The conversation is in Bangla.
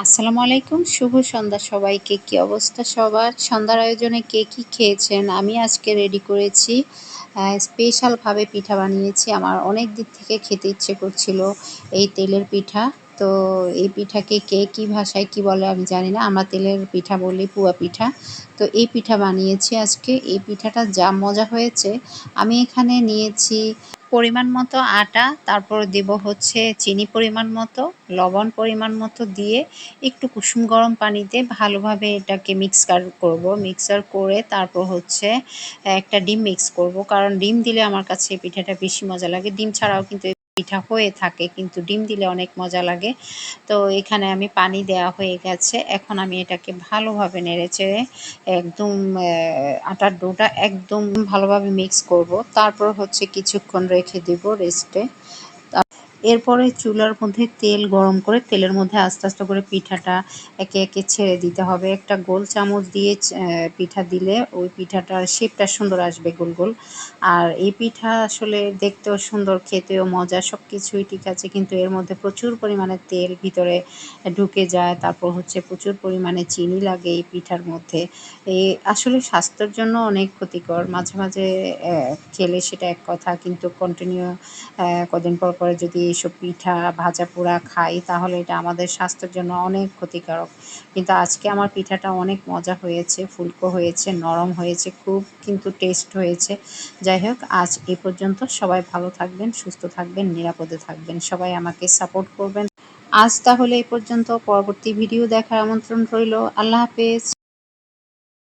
আসসালামু আলাইকুম, শুভ সন্ধ্যা সবাইকে। কি অবস্থা সবার? সন্ধ্যার আয়োজনে কে কী খেয়েছেন? আমি আজকে রেডি করেছি স্পেশালভাবে পিঠা বানিয়েছি। আমার অনেক দিক থেকে খেতে ইচ্ছে করছিল এই তেলের পিঠা। তো এই পিঠাকে কে কী ভাষায় কী বলে আমি জানি না। আমরা তেলের পিঠা বলি পুয়া পিঠা। তো এই পিঠা বানিয়েছি আজকে। এই পিঠাটা যা মজা হয়েছে! আমি এখানে নিয়েছি পরিমাণ মতো আটা, তারপর দেব হচ্ছে চিনি পরিমাণ মতো, লবণ পরিমাণ মতো দিয়ে একটু কুসুম গরম পানিতে ভালোভাবে এটাকে মিক্সার করে তারপর হচ্ছে একটা ডিম মিক্স করব, কারণ ডিম দিলে আমার কাছে এই পিঠাটা বেশি মজা লাগে। ডিম ছাড়াও কিন্তু এই পিঠা হয়ে থাকে, কিন্তু ডিম দিলে অনেক মজা লাগে। তো এখানে আমি পানি দেওয়া হয়ে গেছে। এখন আমি এটাকে ভালোভাবে নেড়েচেড়ে একদম আটার ডোটা একদম ভালোভাবে মিক্স করব। তারপর হচ্ছে কিছুক্ষণ রেখে দেব রেস্টে। এরপরে চুলার মধ্যে তেল গরম করে তেলের মধ্যে আস্তে আস্তে করে পিঠাটা একে একে ছেড়ে দিতে হবে। একটা গোল চামচ দিয়ে পিঠা দিলে ওই পিঠাটার শেপটা সুন্দর আসবে, গোল গোল। আর এই পিঠা আসলে দেখতেও সুন্দর, খেতেও মজা, সব কিছুই ঠিক আছে, কিন্তু এর মধ্যে প্রচুর পরিমাণে তেল ভিতরে ঢুকে যায়। তারপর হচ্ছে প্রচুর পরিমাণে চিনি লাগে এই পিঠার মধ্যে। এই আসলে স্বাস্থ্যের জন্য অনেক ক্ষতিকর। মাঝে মাঝে খেলে সেটা এক কথা, কিন্তু কন্টিনিউ কদিন পর পরে যদি এইসব পিঠা ভাজা পোড়া খাই তাহলে এটা আমাদের স্বাস্থ্যের জন্য অনেক ক্ষতিকারক। কিন্তু আজকে আমার পিঠাটা অনেক মজা হয়েছে, ফুলকো হয়েছে, নরম হয়েছে, খুব কিন্তু টেস্ট হয়েছে। যাই হোক, আজ এ পর্যন্ত। সবাই ভালো থাকবেন, সুস্থ থাকবেন, নিরাপদে থাকবেন, সবাই আমাকে সাপোর্ট করবেন। আজ তাহলে এই পর্যন্ত। পরবর্তী ভিডিও দেখার আমন্ত্রণ রইল। আল্লাহ হাফেজ।